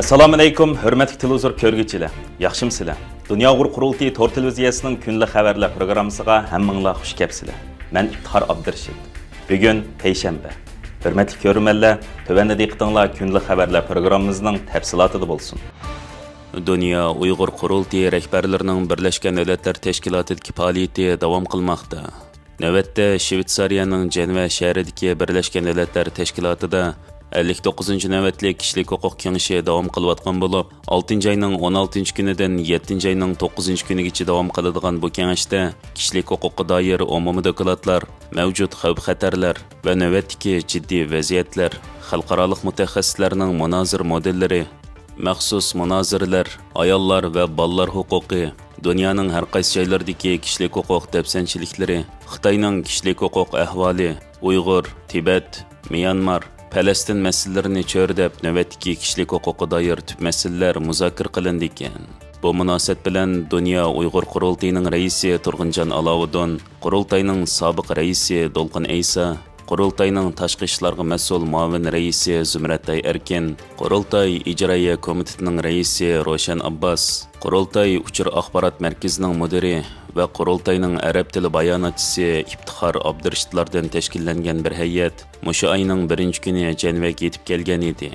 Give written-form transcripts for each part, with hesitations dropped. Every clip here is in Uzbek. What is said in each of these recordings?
Assalomu alaykum, hurmatli televizor ko'rguvchilar. Yaxshimsizlar? Dunyo qurultiyi Tor televiziyasining kunlik xabarlar programmasiga hammanglar xush kelibsizlar. Men İftihar Abdurashid. Bugun payshanba. Hurmatli ko'ruvchilar, tövəndə diqqətinizlər kunlik xabarlar programmamızın təfsilatında bo'lsin. Dunyo Uyg'ur qurultiyi rahbarlarining Birlashgan Davlatlar Tashkilotidagi faoliyati davom qilmoqda. Navbatda Shveysariyaning Jeneva shahridagi Birlashgan Davlatlar Tashkilotida 59. navbatlik kishilik huquq kengashi davom qilayotgan bo'lib, 6-oyning 16-kunidan 7-oyning 9-kunigacha davom qiladigan bu kengashda kishilik huquqqa doir umumiy dokladlar, mavjud xavf-xatarlar va navbatdagi jiddiy vaziyatlar, xalqaro mutaxassislarning munozir modellari, maxsus munoziralar, ayollar va bolalar huquqi, dunyoning har qaysi joylaridagi kishilik huquq dafsanchiliklari, Xitoyning kishilik huquq ahvoli, Uyg'ur, Tibet, Myanmar, Palestin masalalarini cho'rdab navbatdagi kishilik huquqqa doir tub masalalar muzokara qilindi ekan. Bu munosabat bilan Dunyo Uyg'ur qurultayining raisi Turg'unjon Alovuddin, qurultayning sobiq raisi Dolqin Aysa, qurultayning tashqi ishlarga mas'ul muavin raisi Zumratay Erkin, qurultay ijroiya komitetining raisi Roshan Abbas, qurultay uchur axborot markazining mudiri va qurultayning arab tili bayonotchisi İftihar Abdurashidlardan tashkillangan bir hay'at mushu oyning 1-kuni Jenvaga yetib kelgan edi.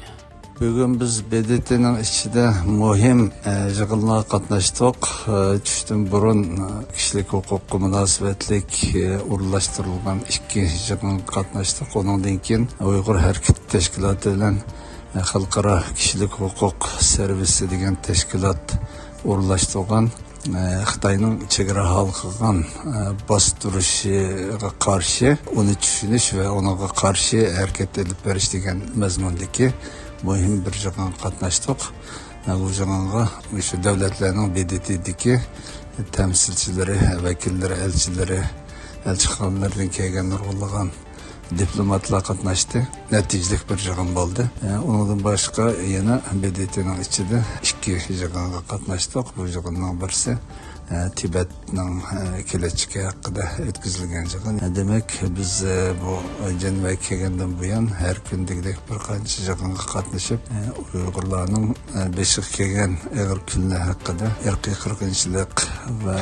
Bugün biz BDT'nin içinde muhim yığınlara katlaştık. Düştüm burun kişilik hukuku münasebetlik uğurlaştırılgan iki yığın katlaştık. Onun dinkin Uygur Hareket Teşkilatı ile Halkara Kişilik Hukuk Servisi degen teşkilat uğurlaştırılgan Xitayning chegara halkıgan bastırışıga karşı onu düşünüş ve ona karşı hareket edip beriş degen mazmundaki muhim bir yığın katlaştık. Bu yığınga şu devletlerin BDT'deki temsilcileri, vekilleri, elçileri, elçixanalardan kelganlar bo'lgan diplomatlar katlaştı. Neticelik bir yığın oldu. Ondan başka yana BDT'nin içinde iki yığınga katlaştık. Bu yığının birisi Tibet'nin keleceği hakkında etkizilgen yığın. Demek biz bu Jeneva'ya kelgenden bu yan her gündeki bir kançı yığınga katlaşıp Uygurlarının beşik kelgen ağır külüne hakkında, erkek kırgınçılık ve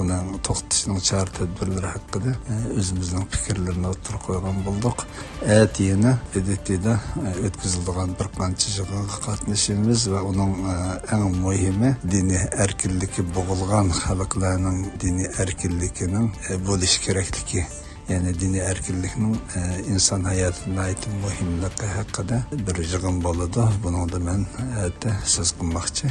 onun toxtışının çağrı tedbirleri hakkında özümüzün fikirlerini oturup koygan bulduk. Evet yine BDT'de etkizilgen bir kançı yığınga katlaşımız ve onun en mühimi dini erkillik boğulgan halklarının dini erkillikinin buluş gerekliki. Yani dini erkillikinin insan hayatına ait mühimliği hakkında bir yığın boladı. Bunu da ben söz kılmakçı.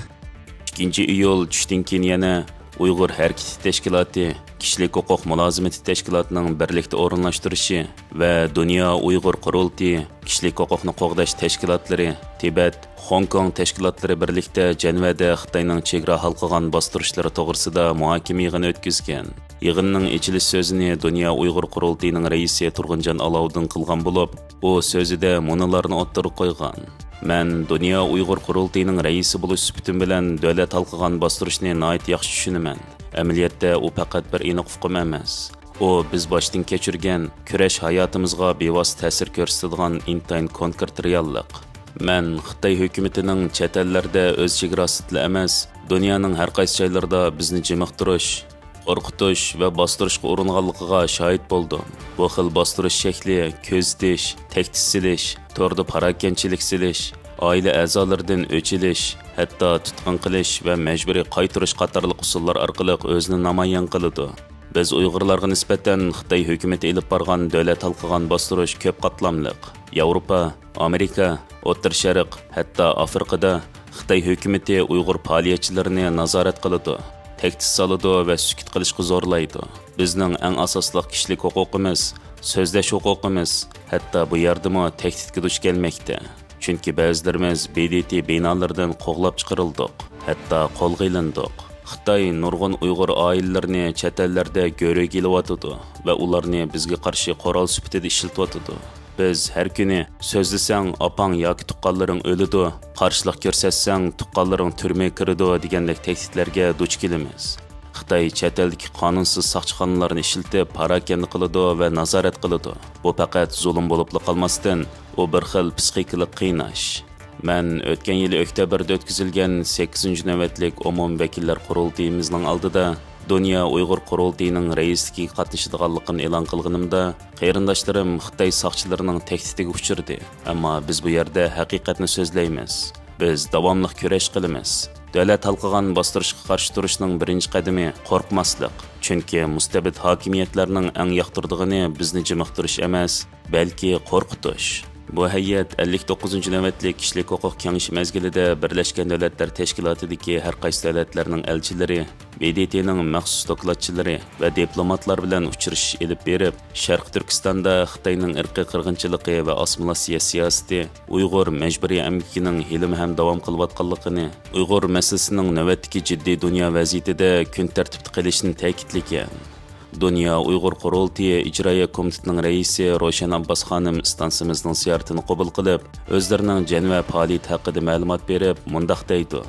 2 iyul düştün keyin yana Uyghur Hareket Teşkilatı, Kishilik huquq mulozimati tashkilotining birlikda o'rinlashtirishi va Dunyo Uyg'ur qurultiyi, kishilik huquqni qo'g'dash tashkilotlari, Tibet, Hong Kong tashkilotlari birlikda Jenevada Xitoyning chegara halqagan bostirishlari to'g'risida muhokama yig'ini o'tkazgan. Yig'inning ichilish so'zini Dunyo Uyg'ur qurultiyining raisi Turg'unjon Alovuddin qilgan bo'lib, u so'zida munolarni o'ttirib qo'ygan. Men Dunyo Uyg'ur qurultiyining raisi bo'lish sifatim bilan davlat halqagan bostirishni nihoyat yaxshi tushunaman. Amaliyotda u faqat bir aniq hukm emas. U biz boshdan kechirgan kurash hayotimizga bevosita ta'sir ko'rsatadigan intayin konkret reallik. Men Xitoy hukumatining chet ellarda o'z chegarasida emas, dunyoning har qaysi joylarida bizni jimiqtirish, qo'rqitish va bostirishga uringanligiga shohid bo'ldim. Bu xil bostirish shakli ko'zitish, tahdid silish, to'rda parakanchilik silish, oila a'zolaridan o'chilish, hatto tutqun qilish va majburiy qaytarish qatorliq usullar orqali o'zini namoyon qiladi. Biz Uyg'urlarga nisbatan Xitoy hukumati elib borgan davlat halqagan bostirish ko'p qatlamliq. Yevropa, Amerika, O'rta Sharq, hatto Afrikada Xitoy hukumati Uyg'ur faoliyatchilarini nazorat qiladi, tahdid soladi va sukut qilishga zo'rlaydi. Bizning eng asosli kishilik huquqimiz, so'zlash huquqimiz hatto bu yerdami tahdidga duch kelmoqda. Chunki ba'zilarimiz BDT binolardan qo'g'lab chiqarildik, hatto qo'lga ilindik. Xitoy nurg'un Uyg'ur oilalarini chet ellarda go'rga ilyotdi va ularni bizga qarshi qoral sifatida ishlatyotdi. Biz har kuni so'zlasang opang yoki tuqqanlaring o'ladi, qarshilik ko'rsatsang tuqqanlaring turmaga kiradi degandek tahdidlarga duch kelamiz. Xitoy chet eldagi qonunsiz soqchixonalarni ishlatib parakanda qiladi va nazorat qiladi. Bu faqat zulm bo'lib qolmasdan, u bir xil psixikalik qiynash. Men o'tgan yili oktyabrda o'tkazilgan 8-ci navbatlik umum vakillar qurultayimizning oldida Dünya Uyghur qurultayining raisligiga qatnashadiganligini e'lon qilganimda, qarindoshlarim Xitoy soqchilarining tahdidiga uchirdi. Ammo biz bu yerda haqiqatni so'zlaymiz. Biz davomli kurash qilamiz. Davlat halqigan bostirishga qarshi turishning birinchi qadami qo'rqmaslik. Chunki mustabid hokimiyatlarning eng yoqtirdig'ini bizni jimiqtirish emas, balki qo'rqitish. Bu hay'at 59-ci navbatlik kishilik huquq kengashi mezgilida Birlashgan Davlatlar Tashkilotidagi har qaysi davlatlarning elchilari, BDTning maxsus dokladchilari va diplomatlar bilan uchrashish elib berib, Sharq Turkistonda Xitoyning irqiy qirg'inchiligi va assimilyatsiya siyosati Uyg'ur majburiy amgining hilim ham davom qilayotganligini, Uyg'ur masalasining navbatdagi jiddiy dunyo vaziyatida kun tartibda qilishini ta'kidlagan. Dünya Uyghur Qurultayı İcraiya Komitetining raisi Roshan Abbas xonim stansimizning ziyoratini qabul qilib, o'zlarining janva faoliyati haqida ma'lumot berib, mundaq deydi.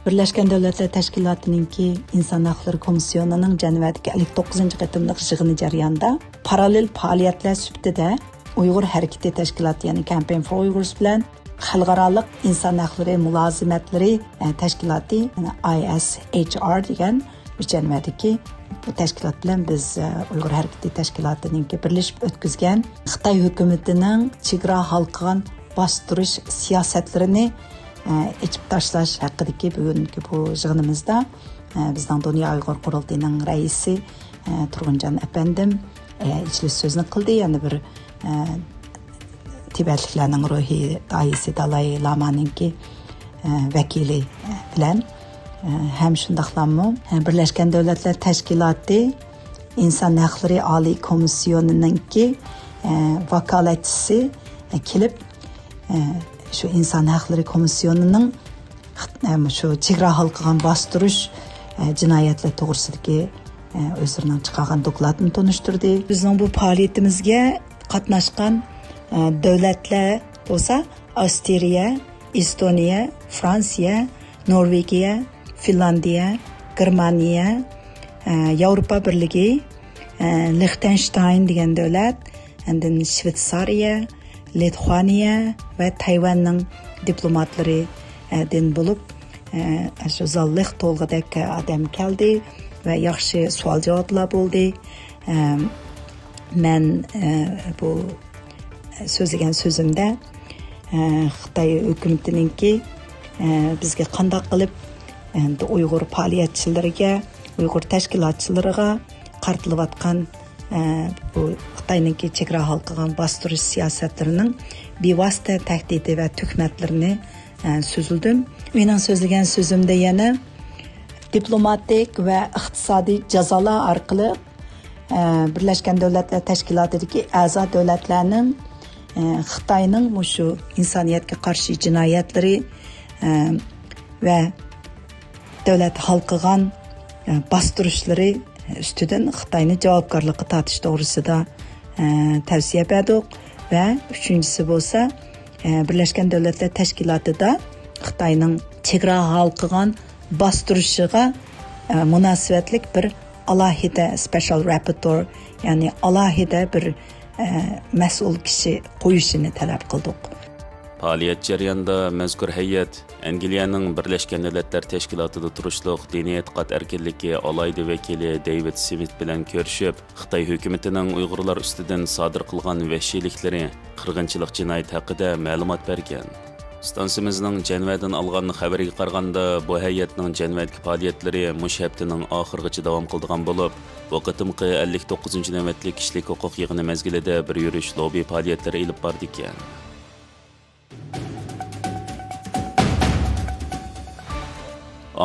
Birleşken Devletler Teşkilatı'nınki İnsan Hakları Komisyonu'nun Cenevadaki 59. qatimliq yig'ini jarayonida paralel faaliyetler sübtida Uyghur Hareketi Teşkilatı yani Campaign for Uyghurs bilan xalqarалық insan hakları mülazimetleri teşkilatı yani ISHR degan Cenevadaki bu teşkilat bilan biz Uyghur Hareketi Teşkilatı'nınki birleşip ötküzgen Xitay hükümetinin çigra halkıgan bastırış siyasetlerini içip taşlaş hakkındaki bugünkü bu yığınımızda bizden Dünya Uyghur Qurultayı'nın reisi Turguncan efendim içli sözünü kıldı. Yani bir Tibetliklerinin ruhi daisi Dalai Lama'nınki vekili bilen hem şundaqlanmı Birleşken Devletler Teşkilatı İnsan Hakları Ali Komisyonu'nunki vakaletçisi kelip şu İnsan Hakları Komisyonu'nun şu çigra halkıgan bastırış cinayetler toğrusidagi özlerinin çıkargan dokladını tanıştırdı. Bizning bu faaliyetimizge qatnaşkan devletler olsa Avstriya, Estoniya, Fransiya, Norvegiya, Finlandiya, Germaniya, Avrupa Birligi, Liechtenstein degan davlat, endin Shvetsariya, Litvaniya ve Tayvanning diplomatlari den bo'lib, shu zalliq to'lg'idek odam keldi va yaxshi savol javoblar bo'ldi. Men bu so'zlagan so'zimda Xitoy hukumatiningki bizga qanday qilib endi Uyg'ur faoliyatchilariga, Uyg'ur tashkilotchilariga qartilayotgan bu Xitoyningki chegara halqigan bostirish siyosatlarining bevosita tahdidi va tuhmatlarini so'zildim. Mening so'zlagan so'zimda yana diplomatik va iqtisodiy jazolar orqali Birleşken Devletler Teşkilatı'daki a'zo davlatlarning Xitoyning shu insoniyatga qarshi jinoyatlari ve devlet halkıgan bastırışları üstüden Xitayni javobgarlikka tortish to'g'risida tavsiya berdik ve üçüncüsü bo'lsa Birleşken Devletler Teşkilatı'da Xitayning chegara halkıgan bastırışıga münasebetlik bir alohida special rapporteur yani alohida bir mas'ul kishi qo'yishini talab qildik. Faaliyet jarayonida mazkur hay'at Angliyaning Birlashgan Davlatlar Tashkilotida turishliq diniy e'tiqod erkinligi alayda vakili David Smith bilan ko'rishib, Xitoy hukumatining Uyg'urlar ustidan sodir qilgan vahshiyliklari, qirg'inchilik jinoyati haqida ma'lumot bergan. Stansimizning Janvadan olgan xabariga qaraganda, bu hay'atning Janvadagi faoliyatlari mush haftaning oxirigacha davom qildigan bo'lib, bu qitimqi 59-ci navbatlik kishilik huquq yig'ini mezgilida bir yurish lobby faoliyatlari olib bordi ekan.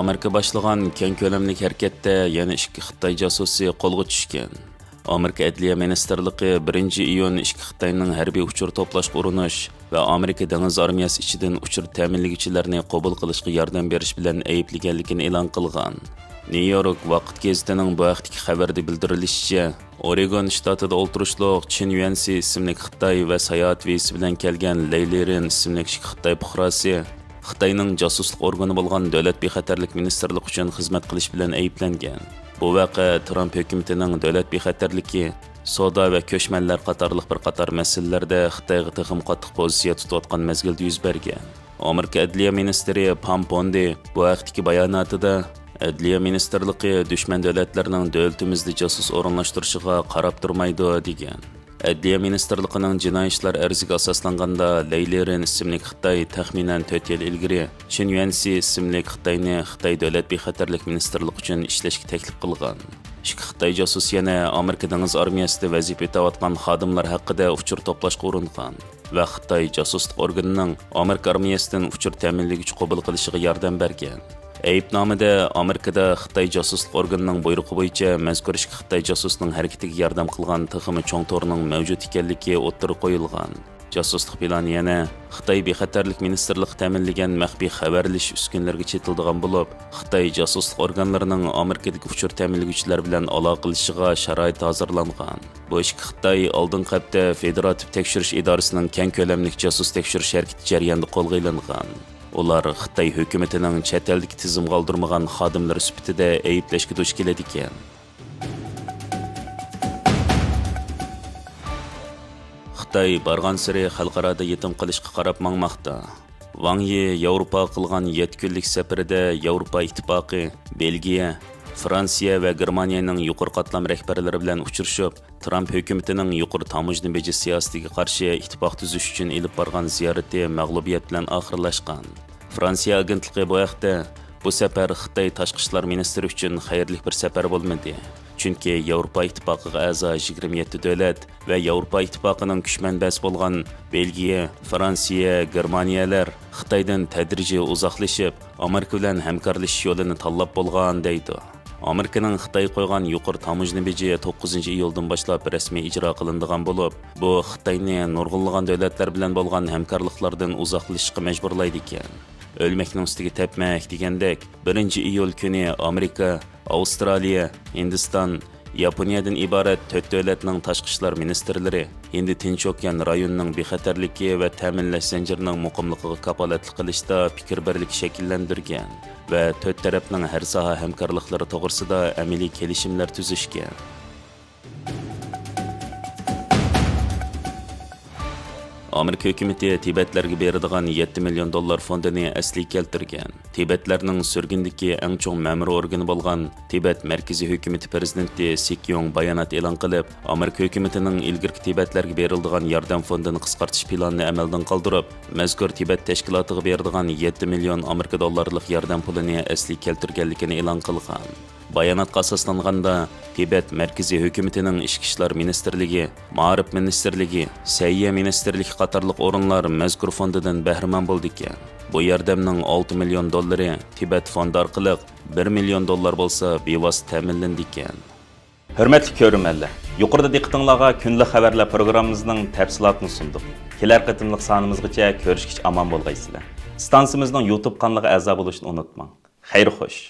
Amerika başlagan keng ko'lamli harakatda yana ikki Xitoy jasusi qo'lga tushgan. Amerika Adliya Ministerligi 1-iyun ikki Xitoyning harbiy uchur to'plashga urinish va Amerika dengiz armiyasi ichidan uchur ta'minlagichilarni qabul qilishga yordam berish bilan ayblaganligini e'lon qilgan. New York vaqt gazetining bu vaqtdagi xabarda bildirilishicha, Oregon shtatida o'ltirishliq Chin Yuansi ismli Xitoy va sayohat visi bilan kelgan Leylerin ismli Xitoy fuqarosi Xitoyning jasuslik organi bo'lgan Davlat bexatarlik ministerligi uchun xizmat qilish bilan ayblangan. Bu vaqa Trump hukumatining davlat bexatarligi, savdo va ko'chmanlar qatorliq bir qator masalalarda Xitoyga texim qattiq pozitsiya tutayotgan mezgilda yuz bergan. Amerika Adliya ministri Pampondi bu vaqtdagi bayonotida Adliya ministerligi dushman davlatlarning davlatimizda jasus o'rinlashtirishiga qarab turmaydi degan. Adliya ministerligining jinoiy ishlar arziga asoslanganda Leylerin ismli Xitoy taxminan 4 yil ilgari Shin Yuansi ismli Xitoyni Xitoy davlat bexatarlik ministerligi uchun ishlashga taklif qilgan. Xitoy jasus yana Amerika dengiz armiyasida vazifa etayotgan xodimlar haqida uchur to'plashga uringan va Xitoy jasuslik organining Amerika armiyasidan uchur ta'minlovchi qabul qilishiga yordam bergan. Ayibnomada Amerikada Xitoy jasuslik organining buyrug'i bo'yicha mazkur ishga Xitoy jasusning harakatiga yordam qilgan tiximi cho'ng to'rining mavjud ekanligi o'ttirib qo'yilgan. Jasuslik plani yana Xitoy bexatarlik ministerligi ta'minlagan maxfiy xabarlash uskunalariga chetildigan bo'lib, Xitoy jasuslik organlarining Amerikadagi uchur ta'minlovchilar bilan aloqalashishiga sharoit hozirlangan. Bu ishga Xitoy oldin hafta Federativ tekshirish idorasining keng ko'lamli jasus tekshirish harakati jarayonida qo'lga olingan. Ular Xitoy hukumatining chet eldagi tizim qoldirmagan xodimlar sifatida ayblashga duch keladi ekan. Xitoy bargan sari xalqarada yetim qilishga qarab mangmoqda. Wang Yi Yevropa qilgan 7 kunlik safarida Yevropa ittifoqi, Belgiya, Fransiya va Germaniyaning yuqori qatlam rahbarlari bilan uchrashib, Trump hukumatining yuqori tamojna beji siyosatiga qarshi ittifoq tuzish uchun elib borgan ziyorati mag'lubiyat bilan oxirlashgan. Fransiya agentligi bu vaqtda bu safar Xitoy tashqi ishlar ministri uchun xayrli bir safar bo'lmadi. Chunki Yevropa ittifoqiga a'zo 27 davlat va Yevropa ittifoqining kuch manbasi bo'lgan Belgiya, Fransiya, Germaniyalar Xitoydan tadrijiy uzoqlashib, Amerika bilan hamkorlashish yo'lini tanlab bo'lgan deydi. Amerikaning Xitoy qo'ygan yuqori tamojna beji 9-iyuldan boshlab rasmiy ijro qilinadigan bo'lib, bu Xitoyni nurg'unlagan davlatlar bilan bo'lgan hamkorliklardan uzoqlashishga majburlaydi ekan. Ölməkning ustiga tepmək degandek 1-iyul kuni Amerika, Avstraliya, Hindiston, Yaponiyadan iborat 4 davlatning tashqi ishlar ministrlari Hindi Tinch okean rayonining bexatarligi va ta'minlash zanjirining muqimligiga kafolatlik qilishda fikr birligi shakllantirgan va 4 tarafning har soha hamkorliklari to'g'risida amaliy kelishimlar tuzishgan. Amerika hukumati Tibetlarga beradigan 7 million dollar fondini asliga keltirgan. Tibetlarning surgindagi eng chong ma'muriy organi bo'lgan Tibet markaziy hukumati prezidenti Sikyong bayonot e'lon qilib, Amerika hukumatining ilgirki Tibetlarga beriladigan yordam fondini qisqartish planini amaldan qoldirib, mazkur Tibet tashkilotiga beradigan 7 million Amerika dollarlik yordam pulini asliga keltirganligini e'lon qilgan. Bayonotga asoslanganda Tibet markaziy hukumatining ichki ishlar ministrligi, ma'rif ministrligi, sayya ministrligi qatorliq o'rinlar mazkur fondidan bahramand bo'ldi ekan. Bu yordamning 6 million dollari Tibet fondi orqali 1 million dollar bo'lsa bevosita ta'minlandi ekan. Hurmatli ko'ruvchilar, yuqorida diqqatingizga kunlik xabarlar programmamizning tafsilotini sundik. Kelar qatimliq sonimizgacha ko'rishgich omon bo'lgaysizlar. Stansiyamizning YouTube kanaliga a'zo bo'lishni unutmang. Xayr xo'sh.